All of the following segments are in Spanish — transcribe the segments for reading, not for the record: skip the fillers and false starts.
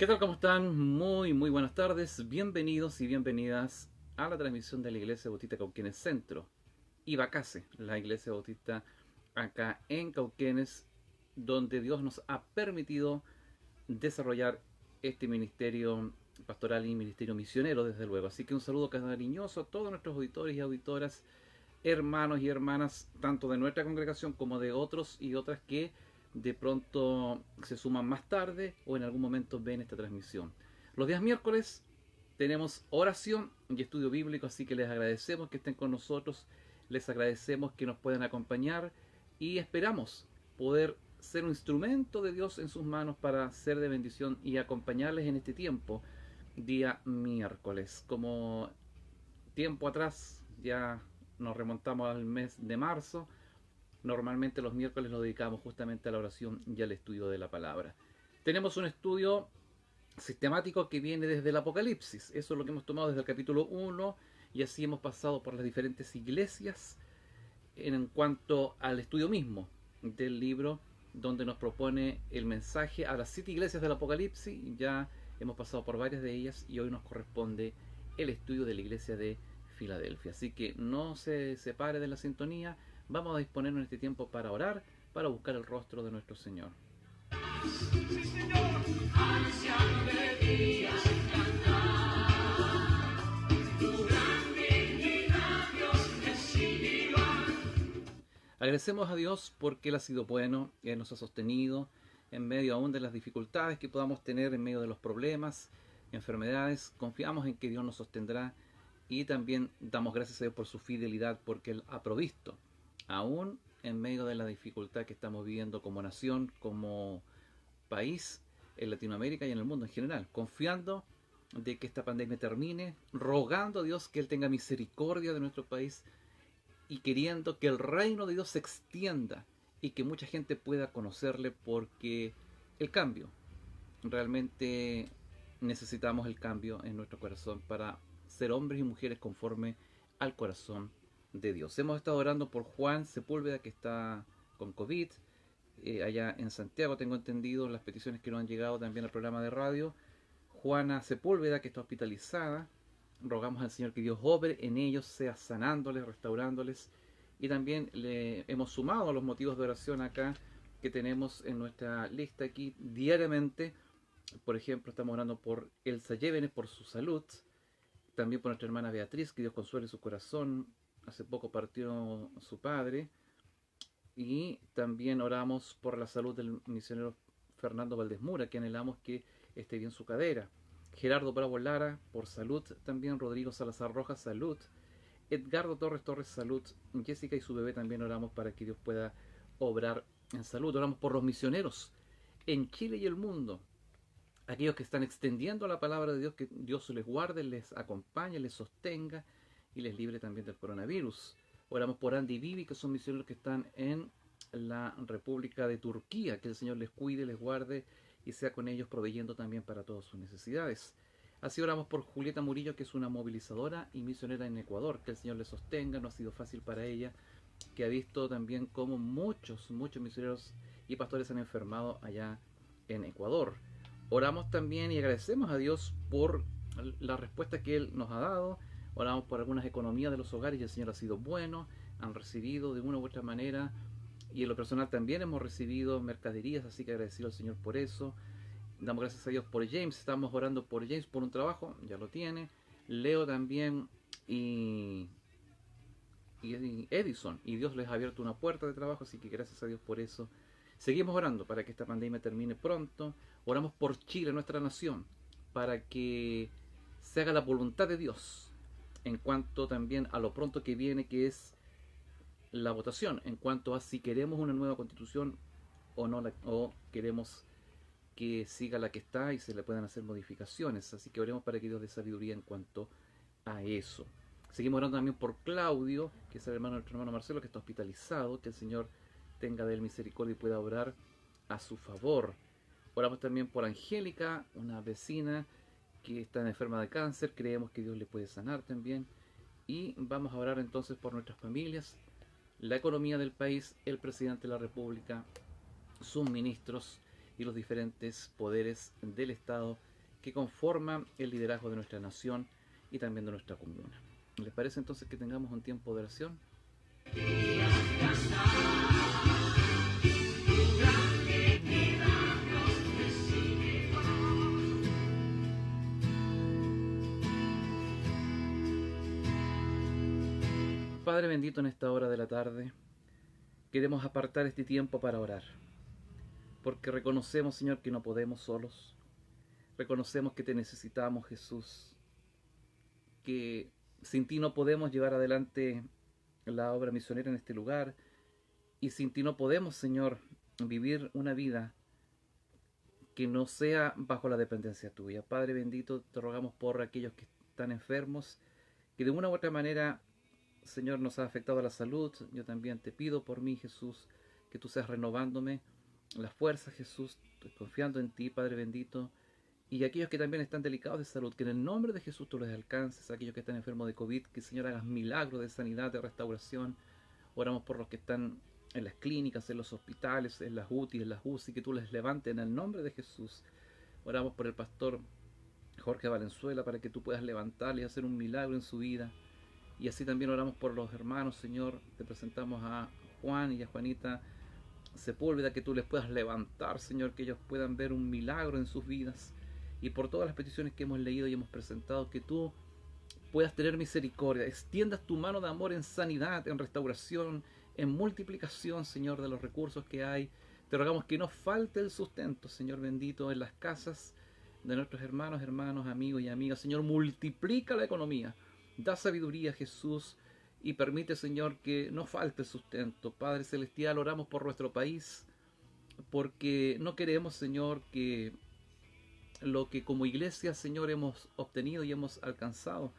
¿Qué tal? ¿Cómo están? Muy buenas tardes. Bienvenidos y bienvenidas a la transmisión de la Iglesia Bautista Cauquenes Centro y Bacase, la Iglesia Bautista acá en Cauquenes, donde Dios nos ha permitido desarrollar este ministerio pastoral y ministerio misionero, desde luego. Así que un saludo cariñoso a todos nuestros auditores y auditoras, hermanos y hermanas, tanto de nuestra congregación como de otros y otras que de pronto se suman más tarde o en algún momento ven esta transmisión. Los días miércoles tenemos oración y estudio bíblico, así que les agradecemos que estén con nosotros, les agradecemos que nos puedan acompañar y esperamos poder ser un instrumento de Dios en sus manos para ser de bendición y acompañarles en este tiempo, día miércoles. Como tiempo atrás ya nos remontamos al mes de marzo. Normalmente los miércoles lo dedicamos justamente a la oración y al estudio de la palabra. Tenemos un estudio sistemático que viene desde el Apocalipsis. Eso es lo que hemos tomado desde el capítulo 1 y así hemos pasado por las diferentes iglesias en cuanto al estudio mismo del libro, donde nos propone el mensaje a las 7 iglesias del Apocalipsis. Ya hemos pasado por varias de ellas y hoy nos corresponde el estudio de la iglesia de Filadelfia. Así que no se separe de la sintonía. Vamos a disponernos en este tiempo para orar, para buscar el rostro de nuestro Señor. Sí, Señor. Ansiando de días cantar tu gran dignidad, Dios decidió. Agradecemos a Dios porque Él ha sido bueno, Él nos ha sostenido en medio aún de las dificultades que podamos tener, en medio de los problemas, enfermedades. Confiamos en que Dios nos sostendrá y también damos gracias a Dios por su fidelidad porque Él ha provisto, aún en medio de la dificultad que estamos viviendo como nación, como país, en Latinoamérica y en el mundo en general, confiando de que esta pandemia termine, rogando a Dios que Él tenga misericordia de nuestro país y queriendo que el reino de Dios se extienda y que mucha gente pueda conocerle, porque el cambio, realmente necesitamos el cambio en nuestro corazón para ser hombres y mujeres conforme al corazón de Dios. Hemos estado orando por Juan Sepúlveda, que está con COVID, allá en Santiago, tengo entendido, las peticiones que nos han llegado también al programa de radio. Juana Sepúlveda, que está hospitalizada. Rogamos al Señor que Dios obre en ellos, sea sanándoles, restaurándoles. Y también le hemos sumado a los motivos de oración acá que tenemos en nuestra lista aquí diariamente. Por ejemplo, estamos orando por Elsa Llévenes, por su salud. También por nuestra hermana Beatriz, que Dios consuele su corazón. Hace poco partió su padre. Y también oramos por la salud del misionero Fernando Valdés Mura, que anhelamos que esté bien su cadera. Gerardo Bravo Lara, por salud también. Rodrigo Salazar Rojas, salud. Edgardo Torres Torres, salud. Jessica y su bebé también oramos para que Dios pueda obrar en salud. Oramos por los misioneros en Chile y el mundo. Aquellos que están extendiendo la palabra de Dios, que Dios les guarde, les acompañe, les sostenga y les libre también del coronavirus. Oramos por Andy y Vivi, que son misioneros que están en la República de Turquía, que el Señor les cuide, les guarde y sea con ellos proveyendo también para todas sus necesidades. Así oramos por Julieta Murillo, que es una movilizadora y misionera en Ecuador, que el Señor le sostenga. No ha sido fácil para ella, que ha visto también cómo muchos misioneros y pastores han enfermado allá en Ecuador. Oramos también y agradecemos a Dios por la respuesta que Él nos ha dado. Oramos por algunas economías de los hogares y el Señor ha sido bueno, han recibido de una u otra manera, y en lo personal también hemos recibido mercaderías, así que agradecido al Señor por eso. Damos gracias a Dios por James, estamos orando por James por un trabajo, ya lo tiene. Leo también y, y Edison, y Dios les ha abierto una puerta de trabajo, así que gracias a Dios por eso. Seguimos orando para que esta pandemia termine pronto. Oramos por Chile, nuestra nación, para que se haga la voluntad de Dios en cuanto también a lo pronto que viene, que es la votación, en cuanto a si queremos una nueva constitución o no, o queremos que siga la que está y se le puedan hacer modificaciones. Así que oremos para que Dios dé sabiduría en cuanto a eso. Seguimos orando también por Claudio, que es el hermano de nuestro hermano Marcelo, que está hospitalizado, que el Señor tenga de él misericordia y pueda obrar a su favor. Oramos también por Angélica, una vecina que está enferma de cáncer, creemos que Dios le puede sanar también. Y vamos a orar entonces por nuestras familias, la economía del país, el presidente de la República, sus ministros y los diferentes poderes del Estado que conforman el liderazgo de nuestra nación y también de nuestra comuna. ¿Les parece entonces que tengamos un tiempo de oración? Padre bendito, en esta hora de la tarde queremos apartar este tiempo para orar, porque reconocemos, Señor, que no podemos solos. Reconocemos que te necesitamos, Jesús, que sin ti no podemos llevar adelante la obra misionera en este lugar, y sin ti no podemos, Señor, vivir una vida que no sea bajo la dependencia tuya. Padre bendito, te rogamos por aquellos que están enfermos, que de una u otra manera, Señor, nos ha afectado la salud. Yo también te pido por mí, Jesús, que tú seas renovándome las fuerzas, Jesús. Estoy confiando en ti, Padre bendito. Y aquellos que también están delicados de salud, que en el nombre de Jesús tú les alcances. Aquellos que están enfermos de COVID, que Señor hagas milagros de sanidad, de restauración. Oramos por los que están en las clínicas, en los hospitales, en las UTI, en las UCI, que tú les levantes en el nombre de Jesús. Oramos por el pastor Jorge Valenzuela, para que tú puedas levantarle y hacer un milagro en su vida. Y así también oramos por los hermanos, Señor. Te presentamos a Juan y a Juanita Sepúlveda, que tú les puedas levantar, Señor, que ellos puedan ver un milagro en sus vidas. Y por todas las peticiones que hemos leído y hemos presentado, que tú puedas tener misericordia. Extiendas tu mano de amor en sanidad, en restauración, en multiplicación, Señor, de los recursos que hay. Te rogamos que no falte el sustento, Señor bendito, en las casas de nuestros hermanos, amigos y amigas. Señor, multiplica la economía. Da sabiduría, Jesús, y permite, Señor, que no falte el sustento. Padre Celestial, oramos por nuestro país, porque no queremos, Señor, que lo que como iglesia, Señor, hemos obtenido y hemos alcanzado,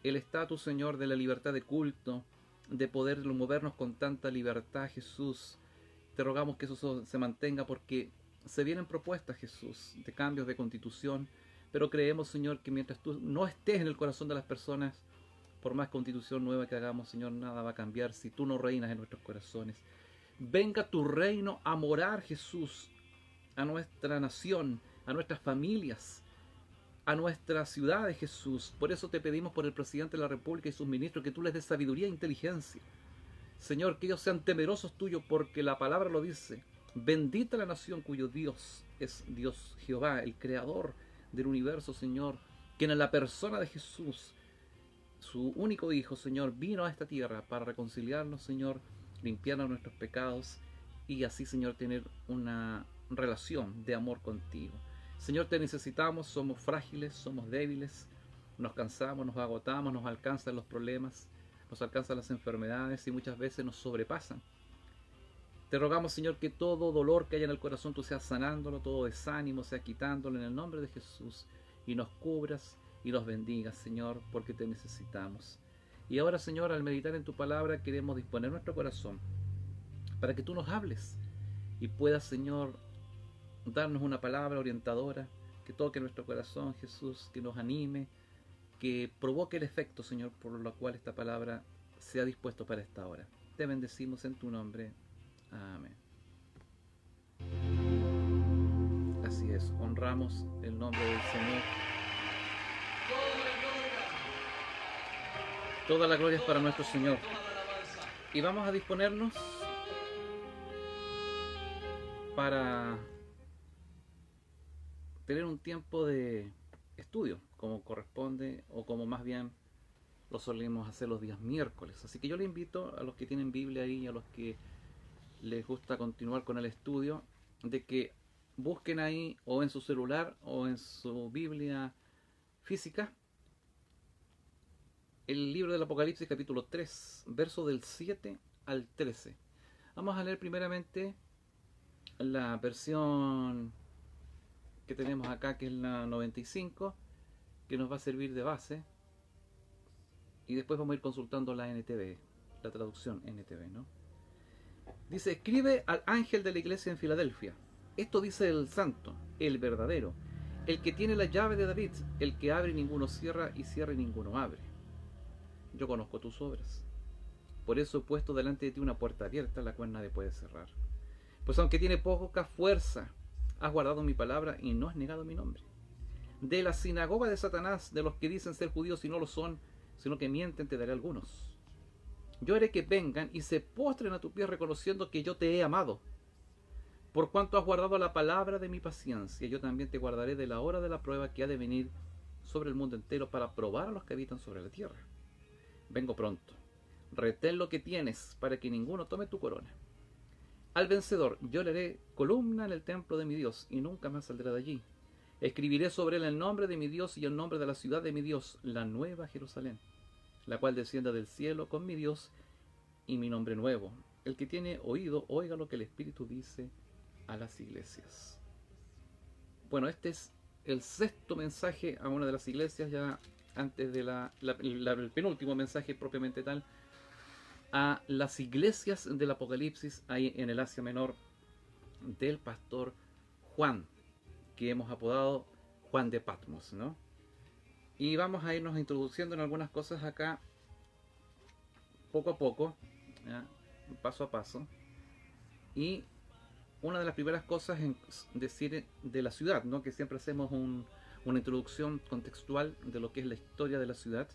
el estatus, Señor, de la libertad de culto, de poder movernos con tanta libertad, Jesús. Te rogamos que eso se mantenga, porque se vienen propuestas, Jesús, de cambios de constitución. Pero creemos, Señor, que mientras tú no estés en el corazón de las personas, por más constitución nueva que hagamos, Señor, nada va a cambiar si tú no reinas en nuestros corazones. Venga tu reino a morar, Jesús, a nuestra nación, a nuestras familias, a nuestras ciudades, Jesús. Por eso te pedimos por el presidente de la República y sus ministros, que tú les des sabiduría e inteligencia. Señor, que ellos sean temerosos tuyos, porque la palabra lo dice. Bendita la nación cuyo Dios es Dios Jehová, el creador del universo, Señor, que en la persona de Jesús, su único Hijo, Señor, vino a esta tierra para reconciliarnos, Señor, limpiarnos nuestros pecados y así, Señor, tener una relación de amor contigo. Señor, te necesitamos, somos frágiles, somos débiles, nos cansamos, nos agotamos, nos alcanzan los problemas, nos alcanzan las enfermedades y muchas veces nos sobrepasan. Te rogamos, Señor, que todo dolor que haya en el corazón tú seas sanándolo, todo desánimo seas quitándolo en el nombre de Jesús, y nos cubras y nos bendigas, Señor, porque te necesitamos. Y ahora, Señor, al meditar en tu palabra, queremos disponer nuestro corazón para que tú nos hables y puedas, Señor, darnos una palabra orientadora que toque nuestro corazón, Jesús, que nos anime, que provoque el efecto, Señor, por lo cual esta palabra sea dispuesto para esta hora. Te bendecimos en tu nombre. Amén. Así es, honramos el nombre del Señor. Toda la gloria es para nuestro Señor. Y vamos a disponernos para tener un tiempo de estudio, como corresponde, o como más bien lo solemos hacer los días miércoles. Así que yo le invito a los que tienen Biblia ahí y a los que les gusta continuar con el estudio, de que busquen ahí, o en su celular o en su Biblia física, el libro del Apocalipsis capítulo 3, verso del 7 al 13. Vamos a leer primeramente la versión que tenemos acá, que es la 95, que nos va a servir de base, y después vamos a ir consultando la NTV, la traducción NTV, ¿no? Dice: escribe al ángel de la iglesia en Filadelfia. Esto dice el santo, el verdadero, el que tiene la llave de David, el que abre y ninguno cierra, y cierra y ninguno abre. Yo conozco tus obras. Por eso he puesto delante de ti una puerta abierta, la cual nadie puede cerrar. Pues aunque tiene poca fuerza, has guardado mi palabra y no has negado mi nombre. de la sinagoga de Satanás, de los que dicen ser judíos y no lo son, sino que mienten, te daré algunos. Yo haré que vengan y se postren a tus pies reconociendo que yo te he amado. Por cuanto has guardado la palabra de mi paciencia, yo también te guardaré de la hora de la prueba que ha de venir sobre el mundo entero para probar a los que habitan sobre la tierra. Vengo pronto. Retén lo que tienes para que ninguno tome tu corona. Al vencedor yo le haré columna en el templo de mi Dios y nunca más saldrá de allí. Escribiré sobre él el nombre de mi Dios y el nombre de la ciudad de mi Dios, la nueva Jerusalén, la cual desciende del cielo con mi Dios y mi nombre nuevo. El que tiene oído, oiga lo que el Espíritu dice a las iglesias. Bueno, este es el sexto mensaje a una de las iglesias, ya antes de el penúltimo mensaje propiamente tal, a las iglesias del Apocalipsis ahí en el Asia Menor, del pastor Juan, que hemos apodado Juan de Patmos, ¿no? Y vamos a irnos introduciendo en algunas cosas acá, poco a poco, ¿ya? Paso a paso. Y una de las primeras cosas es decir de la ciudad, ¿no? Que siempre hacemos una introducción contextual de lo que es la historia de la ciudad.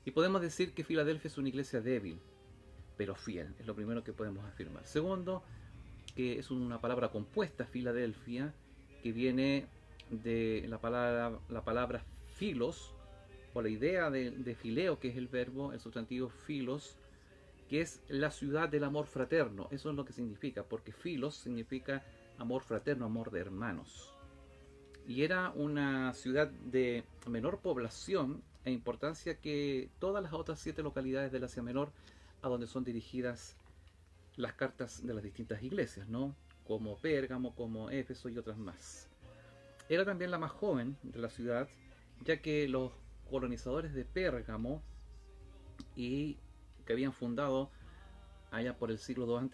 Y podemos decir que Filadelfia es una iglesia débil, pero fiel, es lo primero que podemos afirmar. Segundo, que es una palabra compuesta, Filadelfia, que viene de la palabra filos, o la idea de fileo, que es el verbo, el sustantivo filos, que es la ciudad del amor fraterno. Eso es lo que significa, porque filos significa amor fraterno, amor de hermanos. Y era una ciudad de menor población e importancia que todas las otras 7 localidades del Asia Menor, a donde son dirigidas las cartas de las distintas iglesias, ¿no? Como Pérgamo, como Éfeso y otras más. Era también la más joven de la ciudad, ya que los colonizadores de Pérgamo, y que habían fundado allá por el siglo II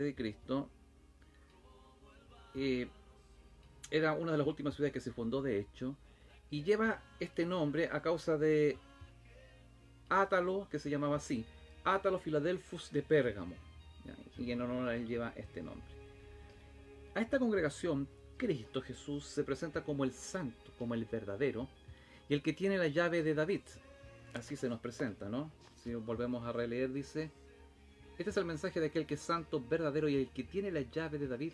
a.C., era una de las últimas ciudades que se fundó, de hecho, y lleva este nombre a causa de Átalo, que se llamaba así, Átalo Filadelfus de Pérgamo, ¿ya? Y en honor a él lleva este nombre. A esta congregación, Cristo Jesús se presenta como el santo, como el verdadero, y el que tiene la llave de David. Así se nos presenta, ¿no? Si volvemos a releer, dice: este es el mensaje de aquel que es santo, verdadero, y el que tiene la llave de David.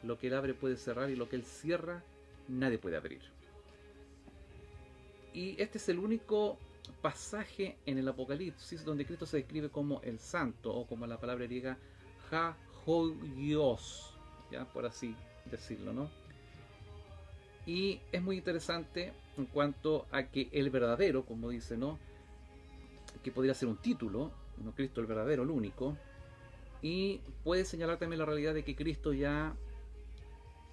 Lo que él abre puede cerrar, y lo que él cierra nadie puede abrir. Y este es el único pasaje en el Apocalipsis donde Cristo se describe como el santo, o como la palabra griega Ha-Hoios, ya por así decirlo, ¿no? Y es muy interesante en cuanto a que el verdadero, como dice, ¿no? Que podría ser un título, ¿no? Cristo el verdadero, el único. Y puede señalar también la realidad de que Cristo ya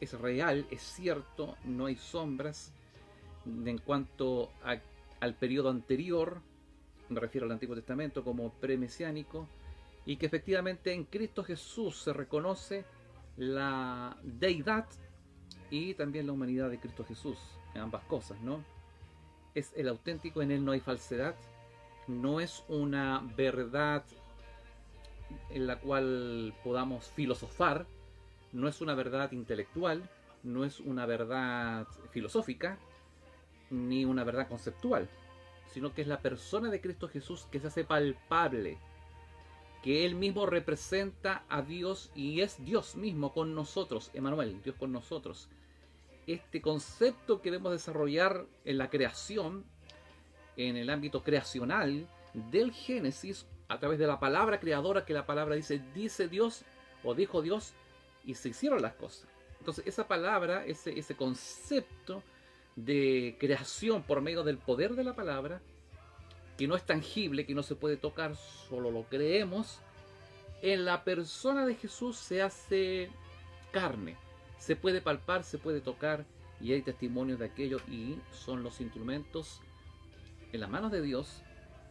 es real, es cierto, no hay sombras en cuanto al periodo anterior, me refiero al Antiguo Testamento como premesiánico, y que efectivamente en Cristo Jesús se reconoce la deidad y también la humanidad de Cristo Jesús, en ambas cosas, ¿no? Es el auténtico, en él no hay falsedad, no es una verdad en la cual podamos filosofar, no es una verdad intelectual, no es una verdad filosófica, ni una verdad conceptual, sino que es la persona de Cristo Jesús que se hace palpable, que Él mismo representa a Dios y es Dios mismo con nosotros, Emmanuel, Dios con nosotros. Este concepto que debemos desarrollar en la creación, en el ámbito creacional del Génesis, a través de la palabra creadora, que la palabra dice Dios o dijo Dios, y se hicieron las cosas. Entonces esa palabra, ese concepto de creación por medio del poder de la palabra, que no es tangible, que no se puede tocar, solo lo creemos, en la persona de Jesús se hace carne, se puede palpar, se puede tocar, y hay testimonios de aquello, y son los instrumentos en las manos de Dios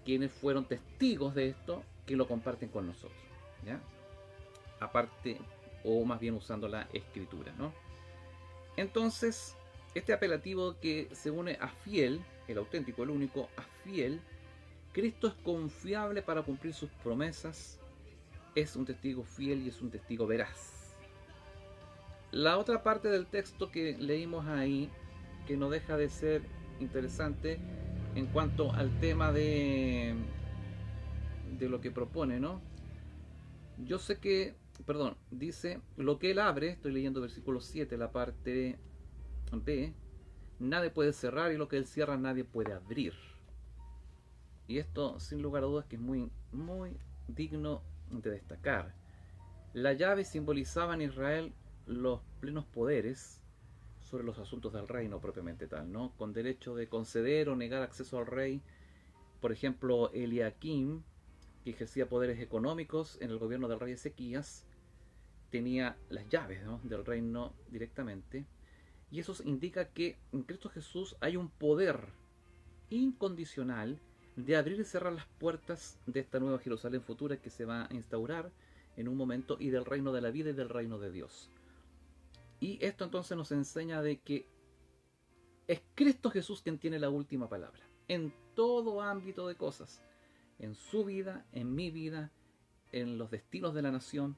quienes fueron testigos de esto, que lo comparten con nosotros, ¿ya? Aparte, o más bien usando la escritura, ¿no? Entonces, este apelativo que se une a fiel, el auténtico, el único, a fiel, Cristo es confiable para cumplir sus promesas, es un testigo fiel y es un testigo veraz. La otra parte del texto que leímos ahí, que no deja de ser interesante en cuanto al tema de lo que propone, ¿no? Yo sé que, perdón, dice, lo que él abre, estoy leyendo versículo 7, la parte B, nadie puede cerrar y lo que él cierra nadie puede abrir. Y esto, sin lugar a dudas, que es muy, muy digno de destacar. La llave simbolizaba en Israel los plenos poderes sobre los asuntos del reino propiamente tal, ¿no? Con derecho de conceder o negar acceso al rey. Por ejemplo, Eliakim, que ejercía poderes económicos en el gobierno del rey Ezequías, tenía las llaves, ¿no?, del reino directamente. Y eso indica que en Cristo Jesús hay un poder incondicional de abrir y cerrar las puertas de esta nueva Jerusalén futura que se va a instaurar en un momento, y del reino de la vida y del reino de Dios. Y esto entonces nos enseña de que es Cristo Jesús quien tiene la última palabra en todo ámbito de cosas, en su vida, en mi vida, en los destinos de la nación.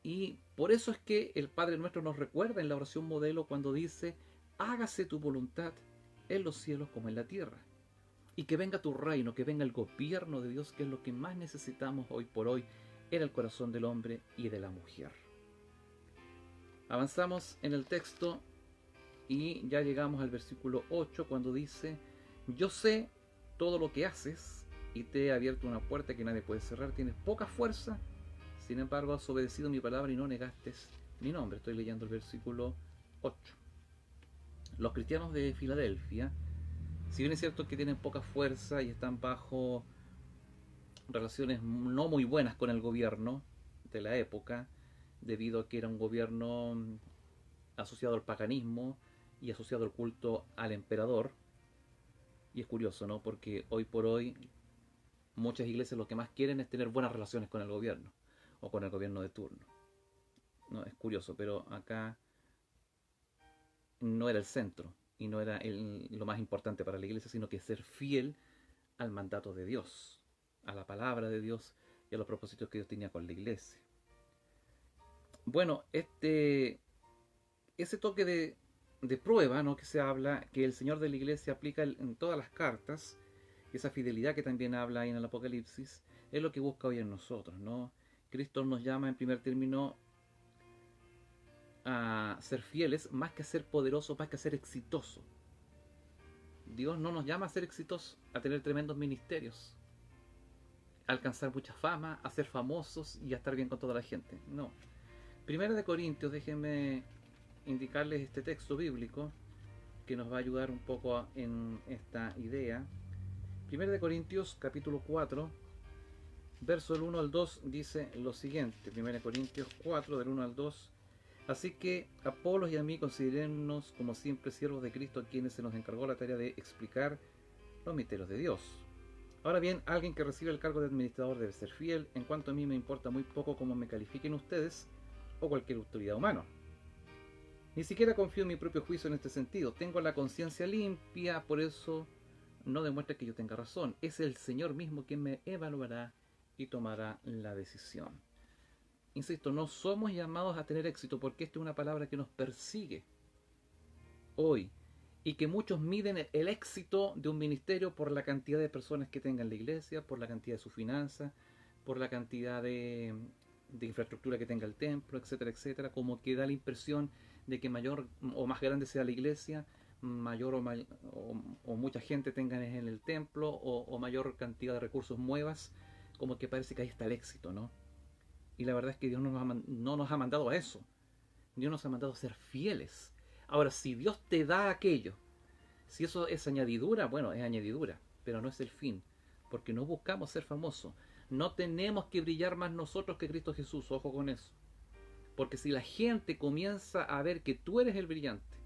Y por eso es que el Padre Nuestro nos recuerda en la oración modelo cuando dice: hágase tu voluntad en los cielos como en la tierra. Y que venga tu reino, que venga el gobierno de Dios, que es lo que más necesitamos hoy por hoy en el corazón del hombre y de la mujer. Avanzamos en el texto y ya llegamos al versículo 8, cuando dice: yo sé todo lo que haces y te he abierto una puerta que nadie puede cerrar. Tienes poca fuerza, sin embargo has obedecido mi palabra y no negaste mi nombre. Estoy leyendo el versículo 8. Los cristianos de Filadelfia, si bien es cierto que tienen poca fuerza y están bajo relaciones no muy buenas con el gobierno de la época, debido a que era un gobierno asociado al paganismo y asociado al culto al emperador. Y es curioso, ¿no? Porque hoy por hoy muchas iglesias lo que más quieren es tener buenas relaciones con el gobierno o con el gobierno de turno. No, es curioso, pero acá no era el centro y no era lo más importante para la iglesia, sino que ser fiel al mandato de Dios, a la palabra de Dios y a los propósitos que Dios tenía con la iglesia. Bueno, ese toque de prueba, ¿no?, que se habla, que el Señor de la iglesia aplica en todas las cartas, esa fidelidad que también habla ahí en el Apocalipsis, es lo que busca hoy en nosotros, ¿no? Cristo nos llama en primer término a ser fieles, más que a ser poderosos, más que a ser exitosos. Dios no nos llama a ser exitosos, a tener tremendos ministerios, a alcanzar mucha fama, a ser famosos y a estar bien con toda la gente. No. Primera de Corintios, déjenme indicarles este texto bíblico que nos va a ayudar un poco en esta idea. Primera de Corintios, capítulo 4, verso del 1 al 2, dice lo siguiente. Primera de Corintios 4, del 1 al 2. Así que Apolos y a mí considerémonos como siempre siervos de Cristo, a quienes se nos encargó la tarea de explicar los misterios de Dios. Ahora bien, alguien que recibe el cargo de administrador debe ser fiel. En cuanto a mí, me importa muy poco cómo me califiquen ustedes o cualquier autoridad humana. Ni siquiera confío en mi propio juicio en este sentido. Tengo la conciencia limpia, por eso no demuestra que yo tenga razón. Es el Señor mismo quien me evaluará y tomará la decisión. Insisto, no somos llamados a tener éxito, porque esta es una palabra que nos persigue hoy, y que muchos miden el éxito de un ministerio por la cantidad de personas que tenga en la iglesia, por la cantidad de sus finanzas, por la cantidad de infraestructura que tenga el templo, etcétera, etcétera. Como que da la impresión de que mayor o más grande sea la iglesia, mayor o mucha gente tengan en el templo, o mayor cantidad de recursos muevas, como que parece que ahí está el éxito, ¿no? Y la verdad es que Dios no nos ha mandado a eso. Dios nos ha mandado a ser fieles. Ahora, si Dios te da aquello, si eso es añadidura, bueno, es añadidura, pero no es el fin, porque no buscamos ser famosos. No tenemos que brillar más nosotros que Cristo Jesús, ojo con eso. Porque si la gente comienza a ver que tú eres el brillante,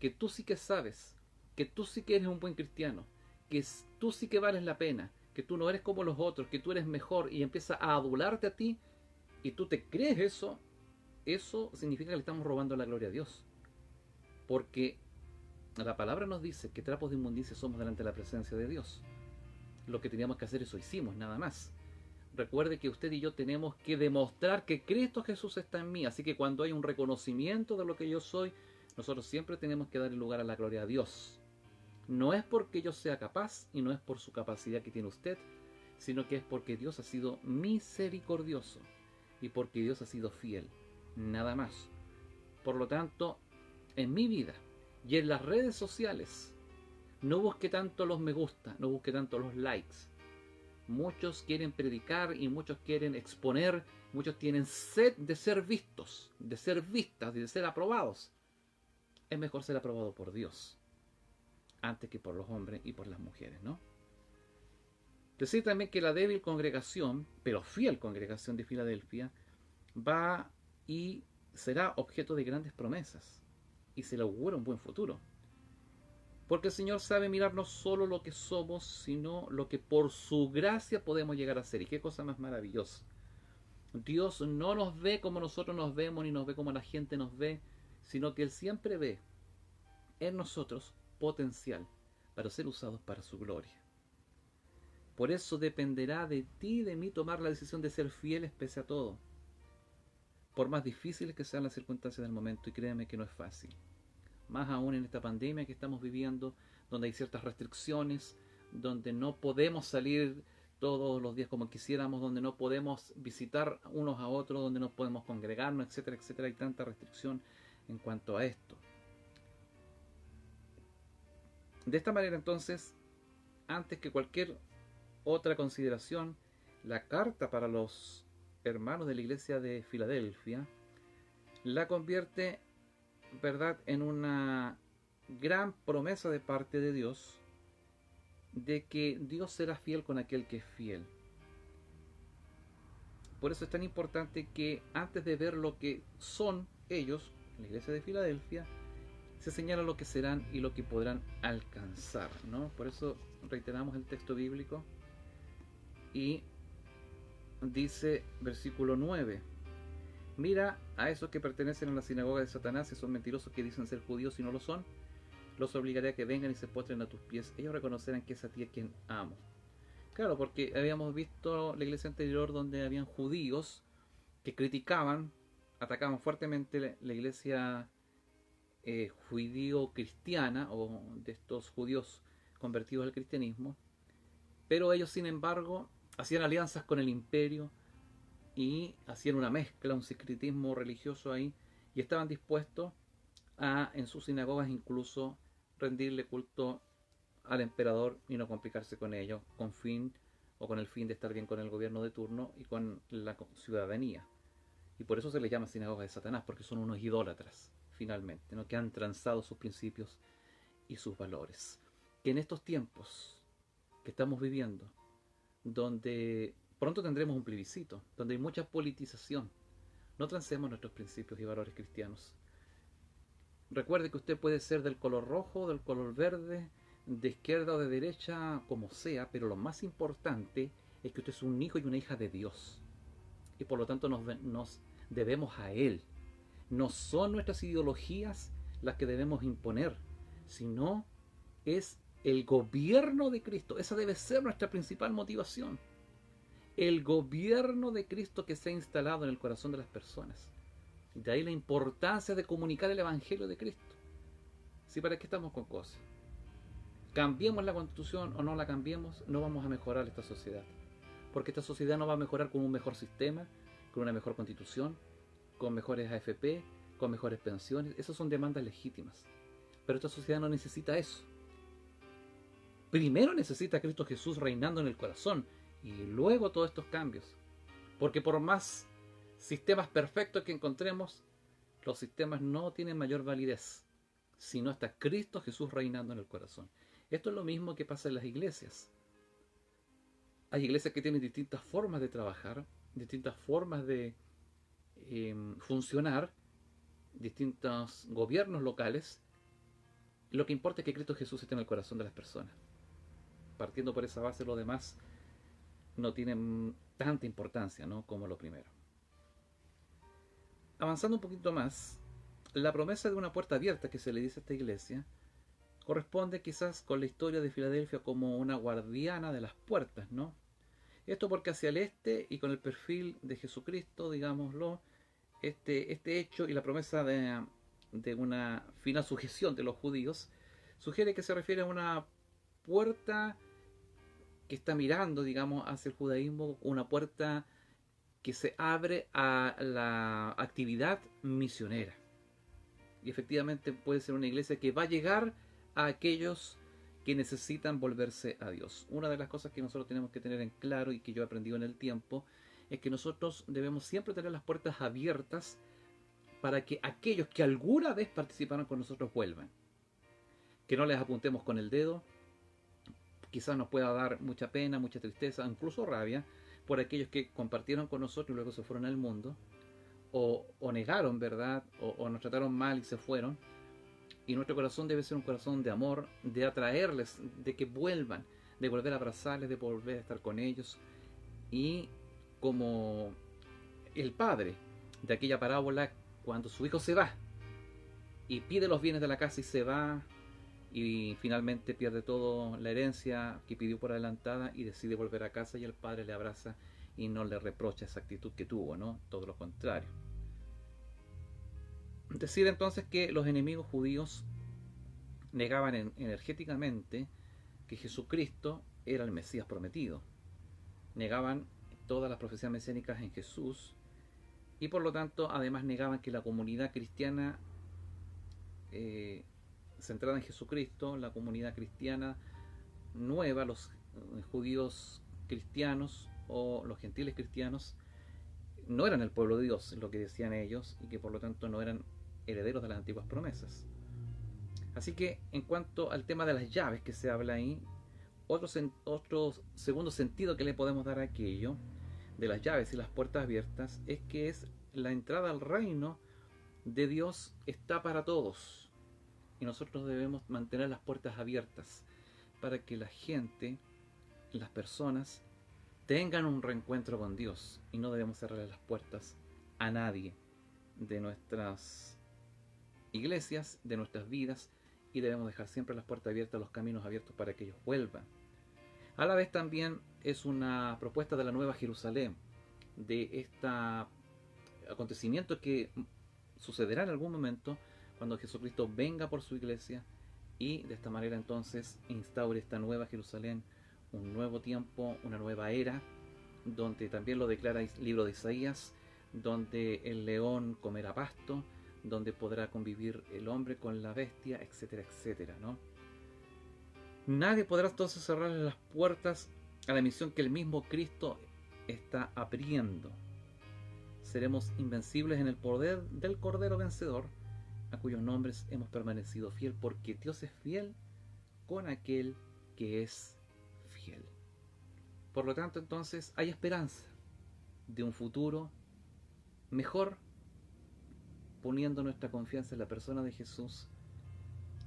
que tú sí que sabes, que tú sí que eres un buen cristiano, que tú sí que vales la pena, que tú no eres como los otros, que tú eres mejor, y empieza a adularte a ti, y tú te crees eso, eso significa que le estamos robando la gloria a Dios. Porque la palabra nos dice que trapos de inmundicia somos delante de la presencia de Dios. Lo que teníamos que hacer, eso hicimos, nada más. Recuerde que usted y yo tenemos que demostrar que Cristo Jesús está en mí. Así que cuando hay un reconocimiento de lo que yo soy, nosotros siempre tenemos que dar el lugar a la gloria a Dios. No es porque yo sea capaz y no es por su capacidad que tiene usted, sino que es porque Dios ha sido misericordioso y porque Dios ha sido fiel. Nada más. Por lo tanto, en mi vida y en las redes sociales, no busque tanto los me gusta, no busque tanto los likes. Muchos quieren predicar y muchos quieren exponer, muchos tienen sed de ser vistos, de ser vistas, de ser aprobados. Es mejor ser aprobado por Dios antes que por los hombres y por las mujeres, ¿no? Decir también que la débil congregación, pero fiel congregación de Filadelfia, va y será objeto de grandes promesas y se le augura un buen futuro. Porque el Señor sabe mirar no solo lo que somos, sino lo que por su gracia podemos llegar a ser. Y qué cosa más maravillosa. Dios no nos ve como nosotros nos vemos, ni nos ve como la gente nos ve, sino que Él siempre ve en nosotros potencial para ser usados para su gloria. Por eso dependerá de ti y de mí tomar la decisión de ser fieles pese a todo. Por más difíciles que sean las circunstancias del momento, y créeme que no es fácil. Más aún en esta pandemia que estamos viviendo, donde hay ciertas restricciones, donde no podemos salir todos los días como quisiéramos, donde no podemos visitar unos a otros, donde no podemos congregarnos, etcétera, etcétera. Hay tanta restricción en cuanto a esto. De esta manera, entonces, antes que cualquier otra consideración, la carta para los hermanos de la iglesia de Filadelfia la convierte, ¿verdad?, en una gran promesa de parte de Dios de que Dios será fiel con aquel que es fiel. Por eso es tan importante que antes de ver lo que son ellos, la iglesia de Filadelfia, se señala lo que serán y lo que podrán alcanzar, ¿no? Por eso reiteramos el texto bíblico y dice versículo 9: mira a esos que pertenecen a la sinagoga de Satanás y son mentirosos que dicen ser judíos y no lo son, los obligaré a que vengan y se postren a tus pies, ellos reconocerán que es a ti a quien amo. Claro, porque habíamos visto la iglesia anterior donde habían judíos que criticaban, atacaban fuertemente la iglesia judío-cristiana, o de estos judíos convertidos al cristianismo, pero ellos sin embargo hacían alianzas con el imperio y hacían una mezcla, un sincretismo religioso ahí, y estaban dispuestos a, en sus sinagogas incluso, rendirle culto al emperador y no complicarse con ello, con el fin de estar bien con el gobierno de turno y con la ciudadanía. Y por eso se les llama sinagoga de Satanás, porque son unos idólatras, finalmente, ¿no?, que han transado sus principios y sus valores. Que en estos tiempos que estamos viviendo, donde pronto tendremos un plebiscito, donde hay mucha politización, no transemos nuestros principios y valores cristianos. Recuerde que usted puede ser del color rojo, del color verde, de izquierda o de derecha, como sea, pero lo más importante es que usted es un hijo y una hija de Dios. Y por lo tanto nos debemos a Él. No son nuestras ideologías las que debemos imponer, sino es el gobierno de Cristo. Esa debe ser nuestra principal motivación. El gobierno de Cristo que se ha instalado en el corazón de las personas. De ahí la importancia de comunicar el Evangelio de Cristo. ¿Sí? ¿Para qué estamos con cosas? Cambiemos la Constitución o no la cambiemos, no vamos a mejorar esta sociedad. Porque esta sociedad no va a mejorar con un mejor sistema, con una mejor Constitución, con mejores AFP, con mejores pensiones. Esas son demandas legítimas. Pero esta sociedad no necesita eso. Primero necesita a Cristo Jesús reinando en el corazón y luego todos estos cambios. Porque por más sistemas perfectos que encontremos, los sistemas no tienen mayor validez si no está Cristo Jesús reinando en el corazón. Esto es lo mismo que pasa en las iglesias. Hay iglesias que tienen distintas formas de trabajar, distintas formas de funcionar, distintos gobiernos locales. Lo que importa es que Cristo Jesús esté en el corazón de las personas. Partiendo por esa base, lo demás no tiene tanta importancia, ¿no?, como lo primero. Avanzando un poquito más, la promesa de una puerta abierta que se le dice a esta iglesia corresponde quizás con la historia de Filadelfia como una guardiana de las puertas, ¿no? Esto porque hacia el este y con el perfil de Jesucristo, digámoslo, este hecho y la promesa de una final sujeción de los judíos sugiere que se refiere a una puerta que está mirando, digamos, hacia el judaísmo, una puerta que se abre a la actividad misionera. Y efectivamente puede ser una iglesia que va a llegar a aquellos que necesitan volverse a Dios. Una de las cosas que nosotros tenemos que tener en claro y que yo he aprendido en el tiempo es que nosotros debemos siempre tener las puertas abiertas para que aquellos que alguna vez participaron con nosotros vuelvan. Que no les apuntemos con el dedo. Quizás nos pueda dar mucha pena, mucha tristeza, incluso rabia por aquellos que compartieron con nosotros y luego se fueron al mundo, o negaron, ¿verdad? O nos trataron mal y se fueron. Y nuestro corazón debe ser un corazón de amor, de atraerles, de que vuelvan, de volver a abrazarles, de volver a estar con ellos. Y como el padre de aquella parábola, cuando su hijo se va y pide los bienes de la casa y se va, y finalmente pierde toda la herencia que pidió por adelantada y decide volver a casa, y el padre le abraza y no le reprocha esa actitud que tuvo, ¿no? Todo lo contrario. Decir entonces que los enemigos judíos negaban energéticamente que Jesucristo era el Mesías prometido. Negaban todas las profecías mesiánicas en Jesús, y por lo tanto además negaban que la comunidad cristiana centrada en Jesucristo, la comunidad cristiana nueva, los judíos cristianos o los gentiles cristianos, no eran el pueblo de Dios, lo que decían ellos, y que por lo tanto no eran herederos de las antiguas promesas. Así que en cuanto al tema de las llaves que se habla ahí, otro segundo sentido que le podemos dar a aquello de las llaves y las puertas abiertas es que es la entrada al reino de Dios está para todos, y nosotros debemos mantener las puertas abiertas para que la gente, las personas, tengan un reencuentro con Dios, y no debemos cerrar las puertas a nadie de nuestras iglesias, de nuestras vidas, y debemos dejar siempre las puertas abiertas, los caminos abiertos para que ellos vuelvan. A la vez también es una propuesta de la Nueva Jerusalén, de este acontecimiento que sucederá en algún momento cuando Jesucristo venga por su iglesia, y de esta manera entonces instaure esta Nueva Jerusalén, un nuevo tiempo, una nueva era, donde también lo declara el libro de Isaías, donde el león comerá pasto, donde podrá convivir el hombre con la bestia, etcétera, etcétera, ¿no? Nadie podrá entonces cerrarle las puertas a la misión que el mismo Cristo está abriendo. Seremos invencibles en el poder del Cordero vencedor, a cuyos nombres hemos permanecido fiel, porque Dios es fiel con aquel que es fiel. Por lo tanto, entonces, hay esperanza de un futuro mejor, poniendo nuestra confianza en la persona de Jesús.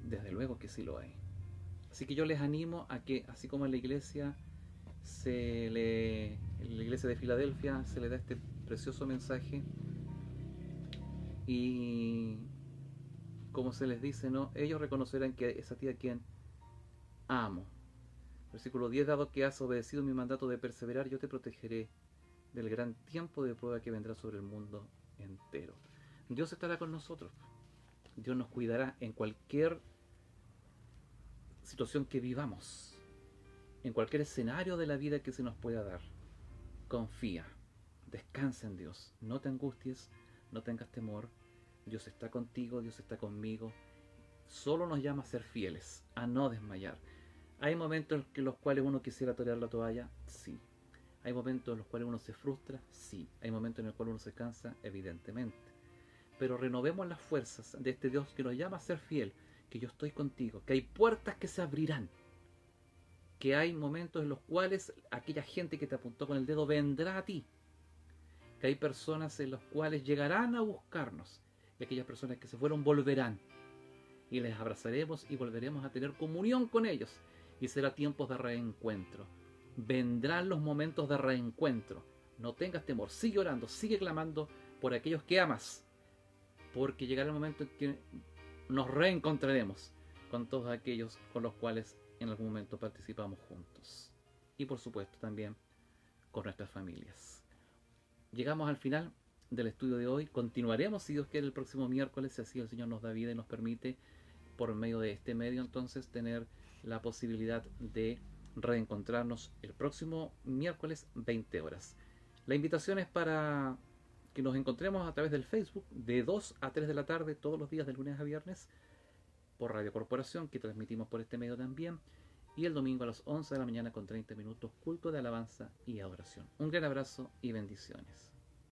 Desde luego que sí lo hay. Así que yo les animo a que, así como en la iglesia en la iglesia de Filadelfia se le da este precioso mensaje, y como se les dice, ¿no? Ellos reconocerán que es a ti a quien amo. Versículo 10: dado que has obedecido mi mandato de perseverar, yo te protegeré del gran tiempo de prueba que vendrá sobre el mundo entero. Dios estará con nosotros. Dios nos cuidará en cualquier situación que vivamos, en cualquier escenario de la vida que se nos pueda dar. Confía, descansa en Dios, no te angusties, no tengas temor. Dios está contigo, Dios está conmigo. Solo nos llama a ser fieles, a no desmayar. ¿Hay momentos en los cuales uno quisiera tirar la toalla? Sí. ¿Hay momentos en los cuales uno se frustra? Sí. ¿Hay momentos en los cuales uno se cansa? Evidentemente. Pero renovemos las fuerzas de este Dios que nos llama a ser fiel, que yo estoy contigo, que hay puertas que se abrirán, que hay momentos en los cuales aquella gente que te apuntó con el dedo vendrá a ti, que hay personas en las cuales llegarán a buscarnos, y aquellas personas que se fueron volverán, y les abrazaremos y volveremos a tener comunión con ellos, y será tiempos de reencuentro. Vendrán los momentos de reencuentro. No tengas temor, sigue orando, sigue clamando por aquellos que amas, porque llegará el momento en que nos reencontraremos con todos aquellos con los cuales en algún momento participamos juntos, y por supuesto también con nuestras familias. Llegamos al final del estudio de hoy. Continuaremos, si Dios quiere, el próximo miércoles, si así el Señor nos da vida y nos permite, por medio de este medio, entonces tener la posibilidad de reencontrarnos el próximo miércoles 20 horas. La invitación es para que nos encontremos a través del Facebook de 2 a 3 de la tarde todos los días de lunes a viernes por Radio Corporación, que transmitimos por este medio también, y el domingo a las 11 de la mañana con 30 minutos culto de alabanza y adoración. Un gran abrazo y bendiciones.